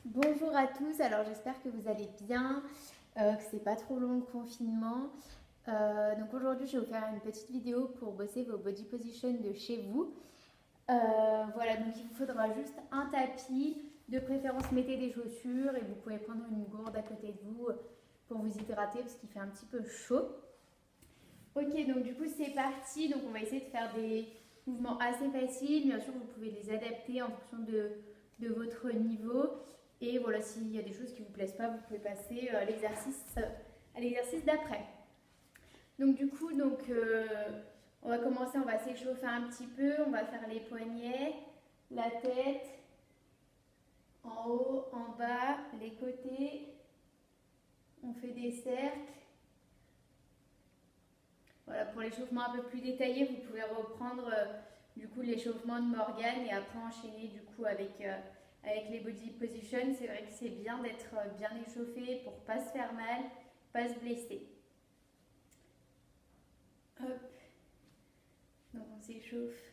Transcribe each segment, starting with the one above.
Bonjour à tous, alors j'espère que vous allez bien, que c'est pas trop long le confinement. Donc aujourd'hui je vais vous faire une petite vidéo pour bosser vos body position de chez vous. Voilà, donc il vous faudra juste un tapis, de préférence mettez des chaussures et vous pouvez prendre une gourde à côté de vous pour vous hydrater parce qu'il fait un petit peu chaud. Ok, donc du coup c'est parti, donc on va essayer de faire des mouvements assez faciles, bien sûr vous pouvez les adapter en fonction de votre niveau. Et voilà, s'il y a des choses qui ne vous plaisent pas, vous pouvez passer à l'exercice d'après. Donc du coup, on va commencer, on va s'échauffer un petit peu, on va faire les poignets, la tête, en haut, en bas, les côtés. On fait des cercles. Voilà, pour l'échauffement un peu plus détaillé, vous pouvez reprendre du coup l'échauffement de Morgane et après enchaîner du coup avec les body positions. C'est vrai que c'est bien d'être bien échauffé pour pas se faire mal, pas se blesser. Hop. Donc on s'échauffe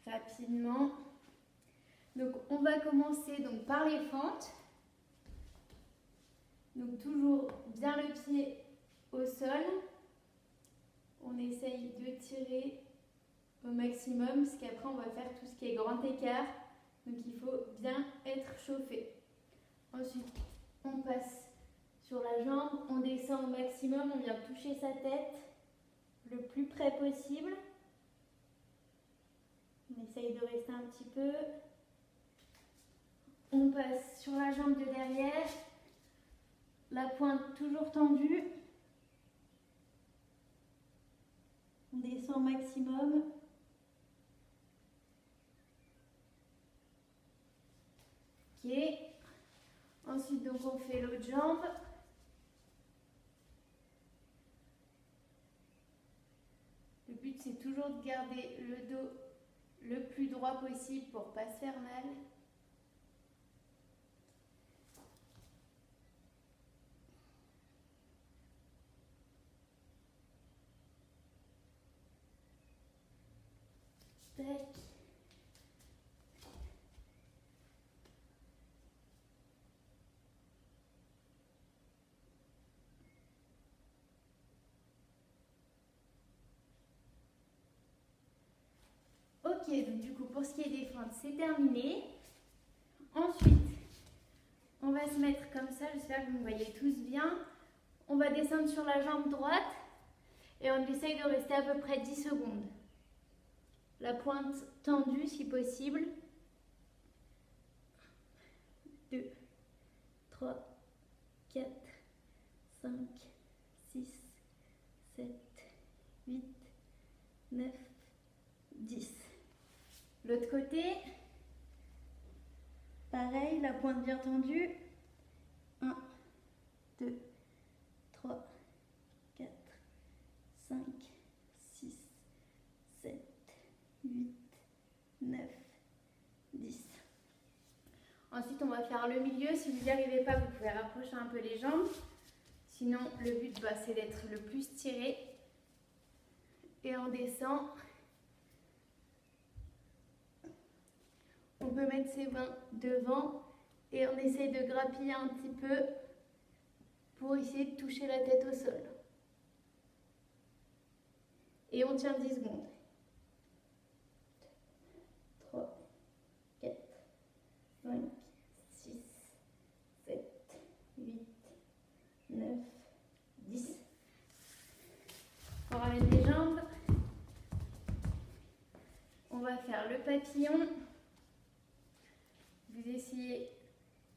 rapidement. Donc on va commencer donc par les fentes. Donc toujours bien le pied au sol. On essaye de tirer au maximum parce qu'après on va faire tout ce qui est grand écart. Donc il faut bien être chauffé. Ensuite, on passe sur la jambe, on descend au maximum, on vient toucher sa tête le plus près possible. On essaye de rester un petit peu. On passe sur la jambe de derrière, la pointe toujours tendue. On descend au maximum. Ok. Ensuite, donc on fait l'autre jambe. Le but, c'est toujours de garder le dos le plus droit possible pour ne pas se faire mal. Tac. Ok, donc du coup, pour ce qui est des fentes, c'est terminé. Ensuite, on va se mettre comme ça, j'espère que vous me voyez tous bien. On va descendre sur la jambe droite et on essaye de rester à peu près 10 secondes. La pointe tendue si possible. 2, 3, 4, 5, 6, 7, 8, 9, 10. L'autre côté, pareil, la pointe bien tendue. 1, 2, 3, 4, 5, 6, 7, 8, 9, 10. Ensuite, on va faire le milieu. Si vous n'y arrivez pas, vous pouvez rapprocher un peu les jambes. Sinon, le but, c'est d'être le plus tiré. Et on descend. On peut mettre ses mains devant et on essaye de grappiller un petit peu pour essayer de toucher la tête au sol. Et on tient 10 secondes. 3, 4, 5, 6, 7, 8, 9, 10. On ramène les jambes. On va faire le papillon. Vous essayez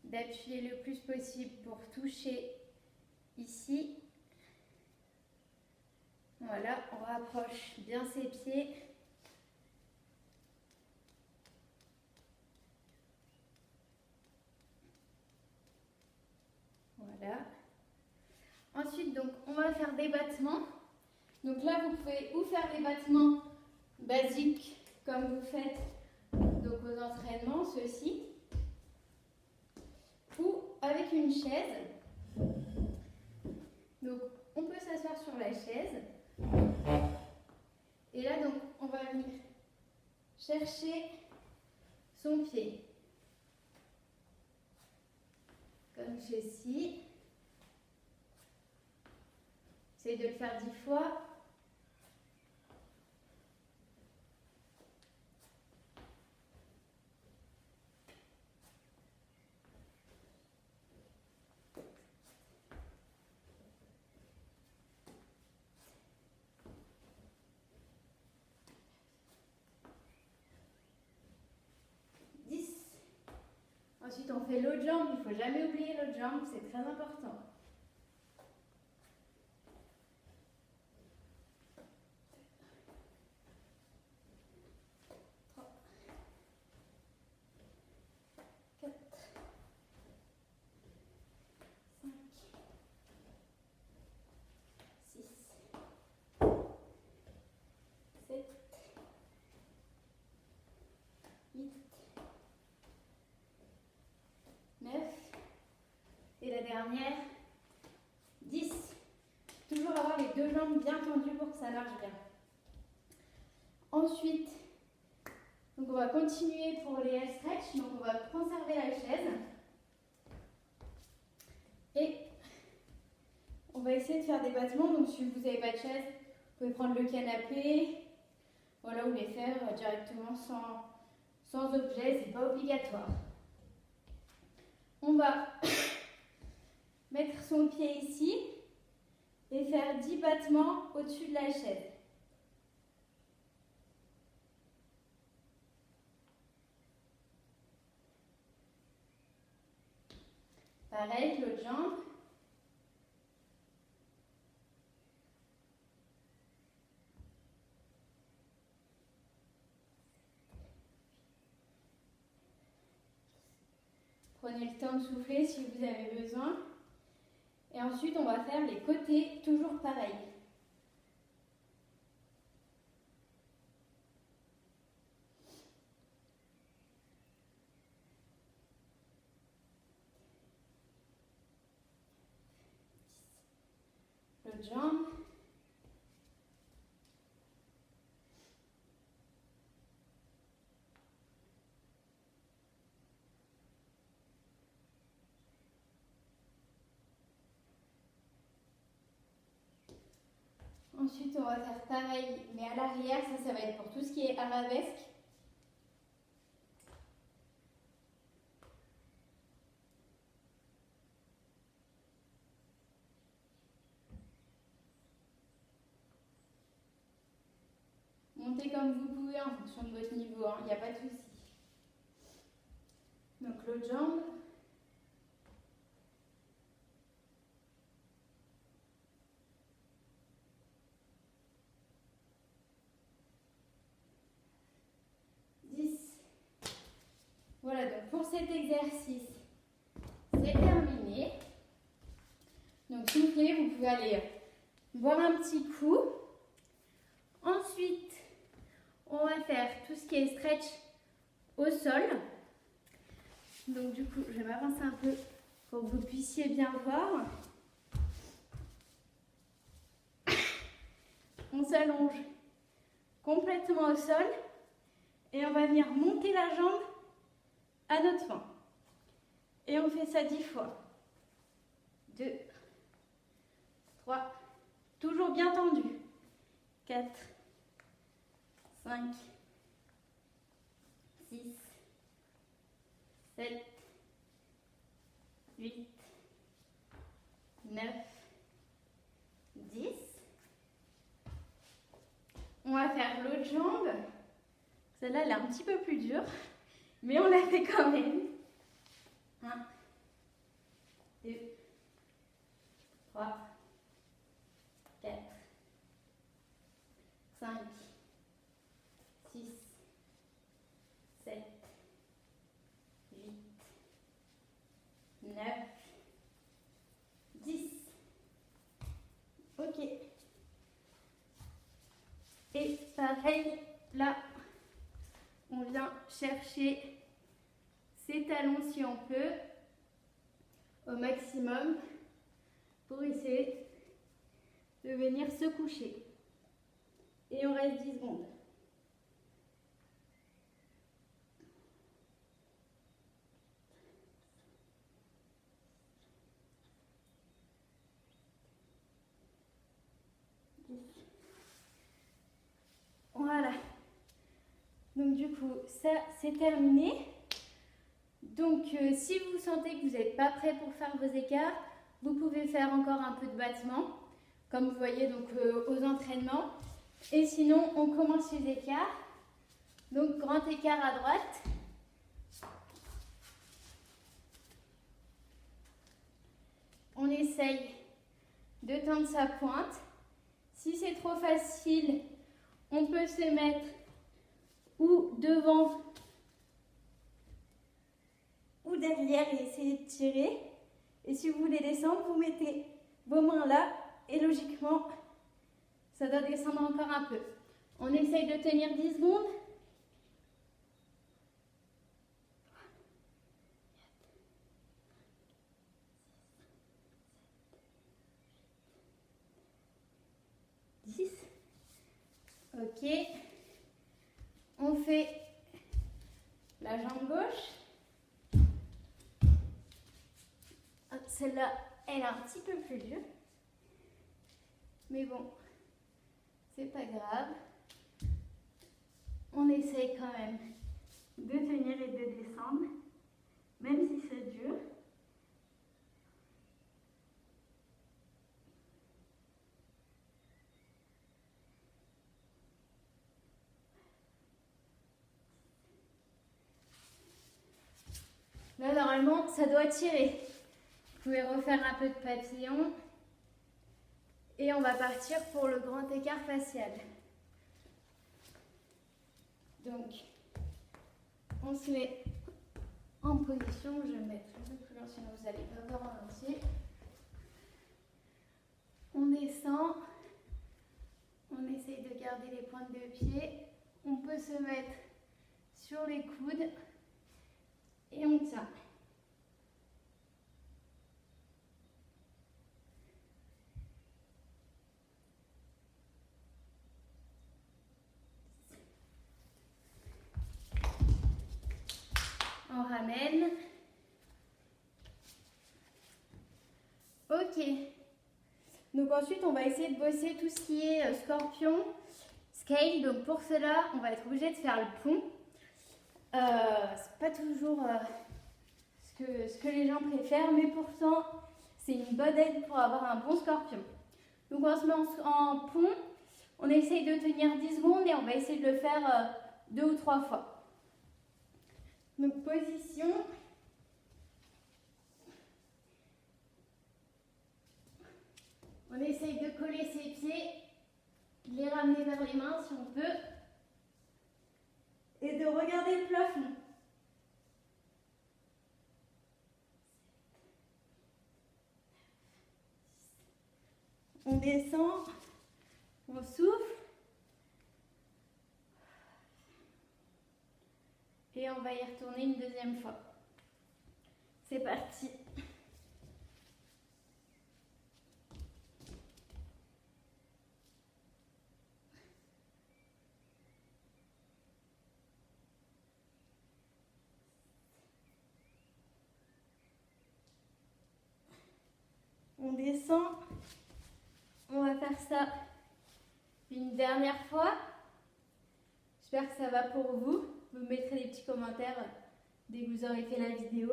d'appuyer le plus possible pour toucher ici. Voilà, on rapproche bien ses pieds. Voilà. Ensuite, donc, on va faire des battements. Donc là, vous pouvez ou faire des battements basiques comme vous faites donc aux entraînements, ceux-ci, ou avec une chaise. Donc, on peut s'asseoir sur la chaise. Et là, donc, on va venir chercher son pied. donc ceci. Essayez de le faire 10 fois. Ensuite, on fait l'autre jambe. Il ne faut jamais oublier l'autre jambe, c'est très important. 3, 4, 5, 6, 7, 8, 9, et la dernière, 10. Toujours avoir les deux jambes bien tendues pour que ça marche bien. Ensuite, donc on va continuer pour les head stretch. Donc on va conserver la chaise. Et on va essayer de faire des battements. Donc si vous n'avez pas de chaise, vous pouvez prendre le canapé. Voilà, ou les faire directement sans objet, c'est pas obligatoire. On va mettre son pied ici et faire 10 battements au-dessus de la chaise. Pareil, l'autre jambe. Prenez le temps de souffler si vous avez besoin. Et ensuite, on va faire les côtés, toujours pareil. L'autre jambe. Ensuite, on va faire pareil, mais à l'arrière. Ça va être pour tout ce qui est arabesque. Montez comme vous pouvez en fonction de votre niveau, il n'y a pas de souci. Donc l'autre jambe. Voilà, donc pour cet exercice, c'est terminé. Donc soufflez, vous pouvez aller boire un petit coup. Ensuite, on va faire tout ce qui est stretch au sol. Donc du coup, je vais m'avancer un peu pour que vous puissiez bien voir. On s'allonge complètement au sol et on va venir monter la jambe à notre fin. Et on fait ça 10 fois. 2, 3, toujours bien tendu. 4, 5, 6, 7, 8, 9, 10. On va faire l'autre jambe. Celle-là, elle est un petit peu plus dure, mais on la fait quand même. 1, 2, 3, 4, 5, 6, 7, 8, 9, 10. Ok. Et pareil, là, on vient chercher ses talons si on peut, au maximum, pour essayer de venir se coucher. Et on reste 10 secondes. coup, ça c'est terminé. Donc, si vous sentez que vous n'êtes pas prêt pour faire vos écarts, vous pouvez faire encore un peu de battement, comme vous voyez donc aux entraînements. Et sinon, on commence les écarts. Donc, grand écart à droite. On essaye de tendre sa pointe. Si c'est trop facile, on peut se mettre ou devant ou derrière et essayer de tirer. Et si vous voulez descendre, vous mettez vos mains là et logiquement, ça doit descendre encore un peu. On essaye de tenir 10 secondes. Ok, on fait la jambe gauche. Celle-là, elle est un petit peu plus dure. Mais bon, c'est pas grave. On essaye quand même de tenir et de descendre, même si c'est dur. Là, normalement, ça doit tirer. Vous pouvez refaire un peu de papillon. Et on va partir pour le grand écart facial. Donc, on se met en position. Je vais me mettre un peu plus loin, sinon vous n'allez pas voir en entier. On descend. On essaye de garder les pointes de pied. On peut se mettre sur les coudes. Et on tient. On ramène. Ok. Donc ensuite, on va essayer de bosser tout ce qui est scorpion, scale. Donc pour cela, on va être obligé de faire le pont. C'est pas toujours ce que les gens préfèrent, mais pourtant, c'est une bonne aide pour avoir un bon scorpion. Donc on se met en pont, on essaye de tenir 10 secondes et on va essayer de le faire 2 ou 3 fois. Donc position. On essaye de coller ses pieds, de les ramener vers les mains si on peut, et de regarder le plafond. On descend, on souffle, et on va y retourner une deuxième fois. C'est parti. On descend. On va faire ça une dernière fois. J'espère que ça va pour vous. Vous me mettrez des petits commentaires dès que vous aurez fait la vidéo.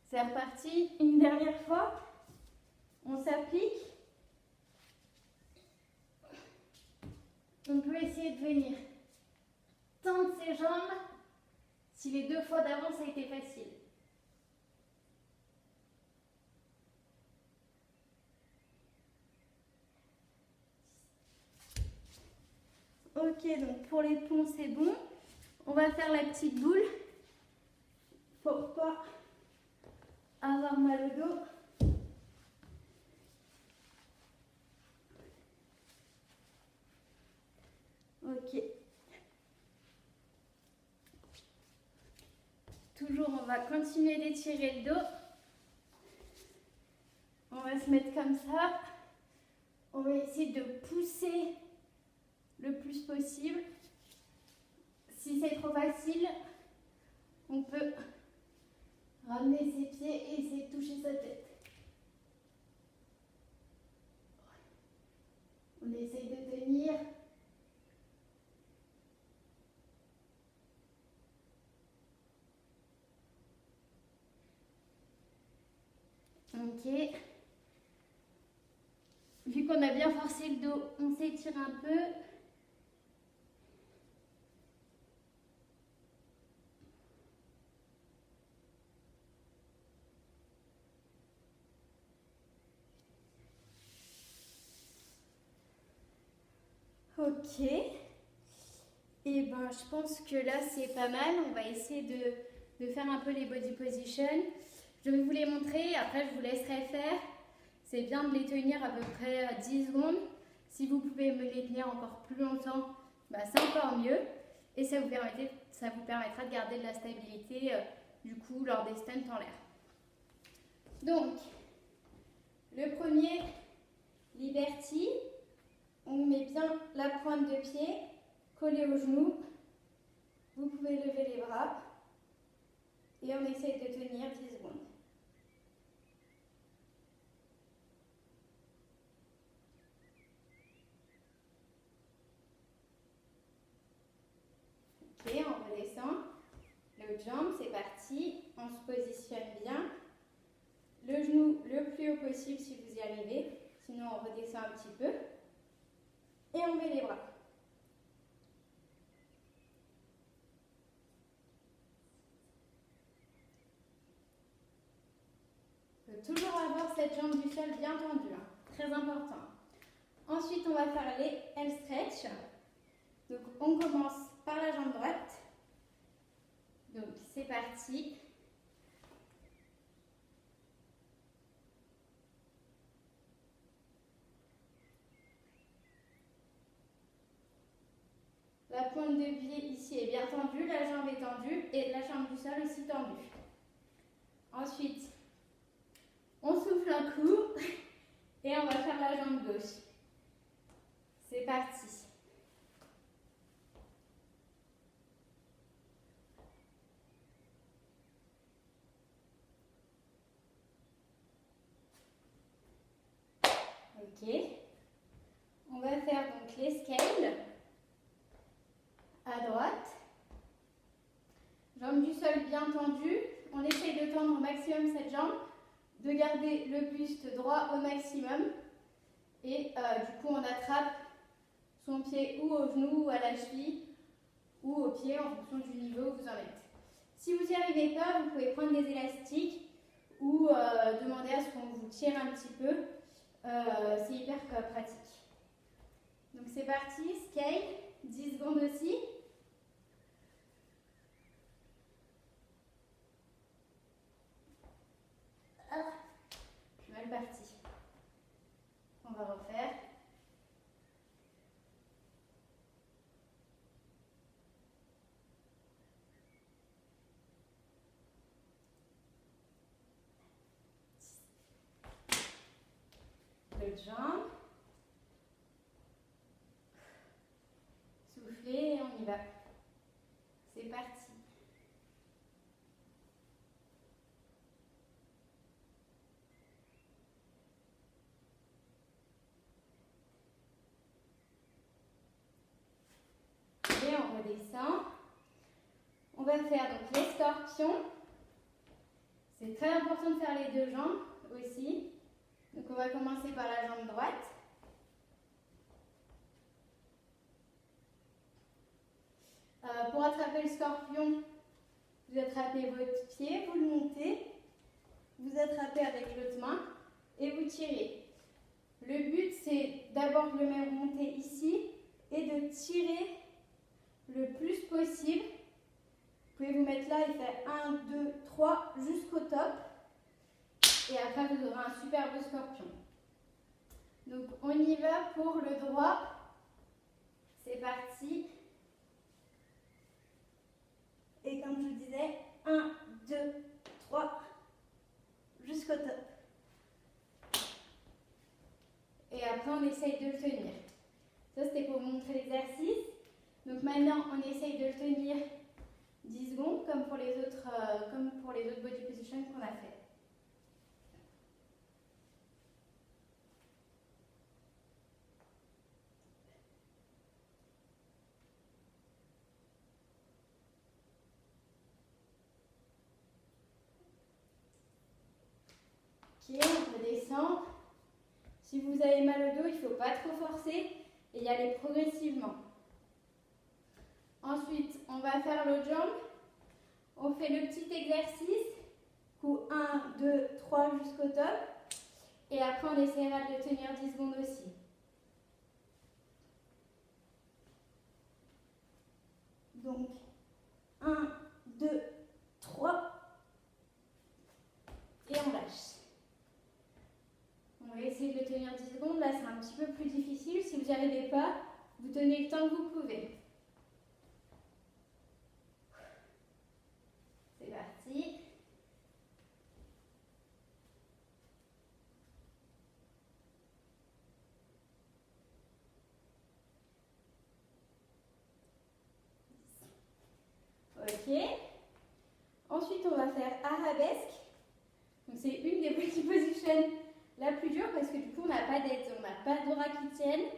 C'est reparti. Une dernière fois. On s'applique. On peut essayer de venir tendre ses jambes si les 2 fois d'avant ça a été facile. Ok, donc pour les ponts, c'est bon. On va faire la petite boule. Faut pas avoir mal au dos. Ok. Toujours, on va continuer d'étirer le dos. On va se mettre comme ça. On va essayer de pousser le plus possible. Si c'est trop facile, on peut ramener ses pieds et essayer de toucher sa tête. On essaye de tenir. Ok. Vu qu'on a bien forcé le dos, on s'étire un peu. Ok. Et ben, je pense que là, c'est pas mal. On va essayer de faire un peu les body position. Je vais vous les montrer. Après, je vous laisserai faire. C'est bien de les tenir à peu près 10 secondes. Si vous pouvez me les tenir encore plus longtemps, bah, c'est encore mieux. Et ça vous permettra de garder de la stabilité du coup lors des stunts en l'air. Donc, le premier, Liberty. On met bien la pointe de pied collée au genou. Vous pouvez lever les bras. Et on essaye de tenir 10 secondes. Ok, on redescend. L'autre jambe, c'est parti. On se positionne bien. Le genou le plus haut possible si vous y arrivez. Sinon, on redescend un petit peu. Et on met les bras. Il faut toujours avoir cette jambe du sol bien tendue. Hein. Très important. Ensuite, on va faire les L-stretch. Donc, on commence par la jambe droite. Donc, c'est parti. La pointe de pied ici est bien tendue, la jambe est tendue et la jambe du sol aussi tendue. Ensuite, on souffle un coup et on va faire la jambe gauche. C'est parti. Ok. On va faire donc les scales à droite. Jambe du sol bien tendue. On essaye de tendre au maximum cette jambe, de garder le buste droit au maximum. Et du coup, on attrape son pied ou au genou ou à la cheville ou au pied en fonction du niveau où vous en êtes. Si vous n'y arrivez pas, vous pouvez prendre des élastiques ou demander à ce qu'on vous tire un petit peu. C'est hyper pratique. Donc c'est parti, scale, 10 secondes aussi. Ah, je suis mal partie. On va refaire. L'autre jambe. Soufflez et on y va. C'est parti. Et on redescend. On va faire donc les scorpions. C'est très important de faire les deux jambes aussi. Donc on va commencer par la jambe droite. Pour attraper le scorpion, vous attrapez votre pied, vous le montez, vous attrapez avec l'autre main et vous tirez. Le but, c'est d'abord de le mettre monter ici et de tirer le plus possible. Vous pouvez vous mettre là et faire 1, 2, 3 jusqu'au top. Et après, vous aurez un superbe scorpion. Donc, on y va pour le droit. C'est parti. Et comme je vous disais, 1, 2, 3, jusqu'au top. Et après, on essaye de le tenir. Ça, c'était pour vous montrer l'exercice. Donc maintenant, on essaye de le tenir 10 secondes, comme pour les autres body positions qu'on a fait. Ok, on redescend. Si vous avez mal au dos, il ne faut pas trop forcer et y aller progressivement. Ensuite, on va faire l'autre jambe. On fait le petit exercice. Coup 1, 2, 3 jusqu'au top. Et après, on essaiera de le tenir 10 secondes aussi. Donc, 1, 2, 3. Et on lâche. On va essayer de le tenir 10 secondes. Là, c'est un petit peu plus difficile. Si vous n'y arrivez pas, vous tenez le temps que vous pouvez. C'est parti. Ok. Ensuite, on va faire arabesque. Donc, c'est une des body positions la plus dure parce que du coup, on n'a pas d'aide, on n'a pas de bras qui tiennent.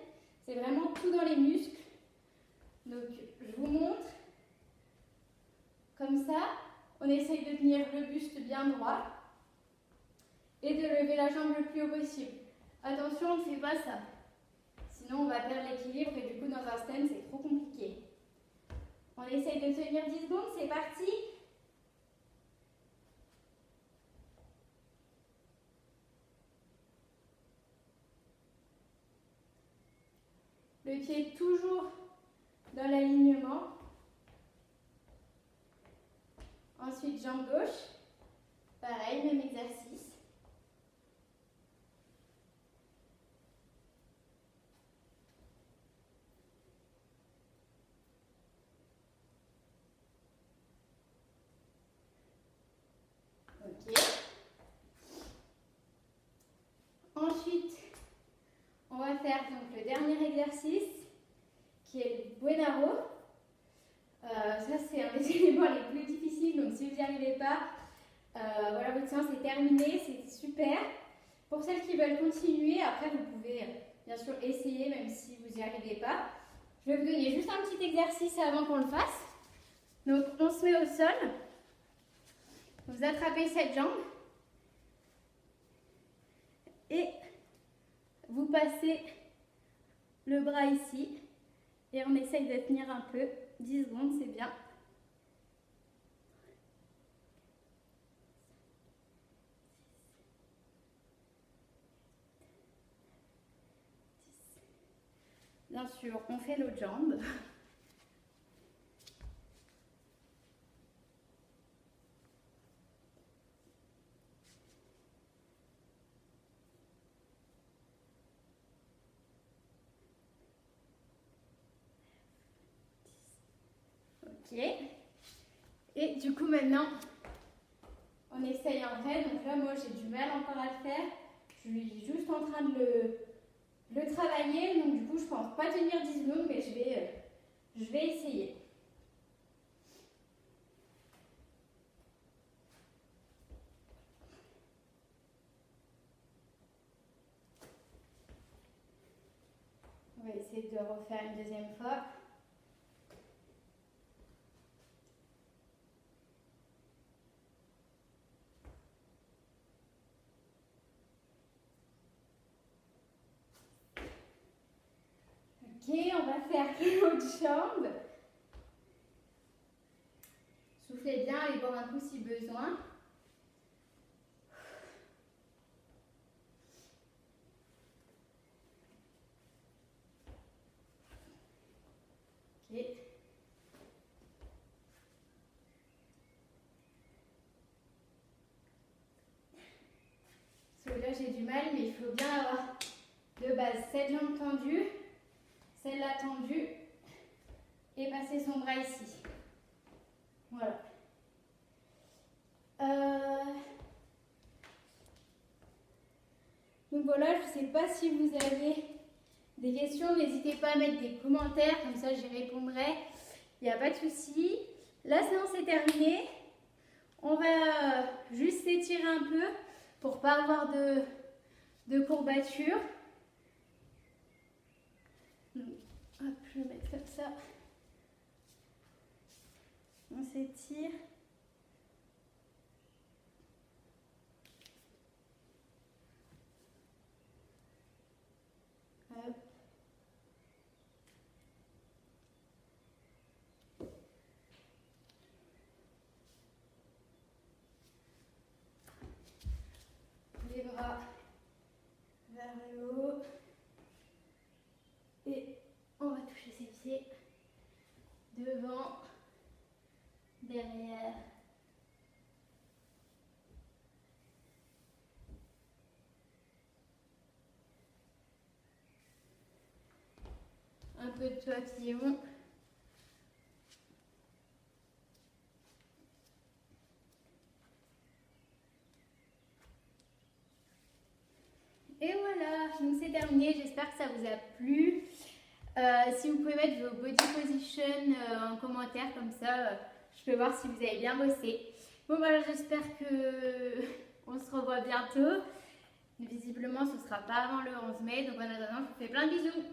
C'est vraiment tout dans les muscles. Donc, je vous montre. Comme ça, on essaye de tenir le buste bien droit et de lever la jambe le plus haut possible. Attention, on ne fait pas ça. Sinon, on va perdre l'équilibre et du coup, dans un stand, c'est trop compliqué. On essaye de tenir 10 secondes, c'est parti. Le pied toujours dans l'alignement. Ensuite, jambe gauche. Pareil, même exercice. Ok. Ensuite, on va faire donc le dernier exercice qui est le Buenaro. Ça, c'est un des éléments les plus difficiles, donc si vous n'y arrivez pas, voilà, votre séance est terminée, c'est super. Pour celles qui veulent continuer, après vous pouvez bien sûr essayer même si vous n'y arrivez pas. Je vais vous donner juste un petit exercice avant qu'on le fasse. Donc on se met au sol, vous attrapez cette jambe et vous passez le bras ici et on essaye de tenir un peu, 10 secondes c'est bien. Bien sûr, on fait l'autre jambe. Ok. Et du coup maintenant, on essaye en vrai. Donc là, moi, j'ai du mal encore à le faire. Je suis juste en train de le travailler. Donc du coup, je pense pas tenir 10 secondes, mais je vais essayer. On va essayer de refaire une deuxième fois. Ok, on va faire l'autre jambe. Soufflez bien, allez boire un coup si besoin. Ok. Celui-là, j'ai du mal, mais il faut bien avoir de base cette jambe tendue, celle-là tendue, et passer son bras ici. Voilà. Donc voilà, je ne sais pas si vous avez des questions, n'hésitez pas à mettre des commentaires, comme ça j'y répondrai. Il n'y a pas de souci. La séance est terminée. On va juste s'étirer un peu pour ne pas avoir de courbature. Donc, hop, je vais mettre comme ça. On s'étire. devant, derrière. Un peu de papillon. Et voilà, donc c'est terminé, j'espère que ça vous a plu. Si vous pouvez mettre vos body position en commentaire, comme ça je peux voir si vous avez bien bossé. Bon voilà, j'espère que on se revoit bientôt. Visiblement ce sera pas avant le 11 mai, donc en attendant je vous fais plein de bisous.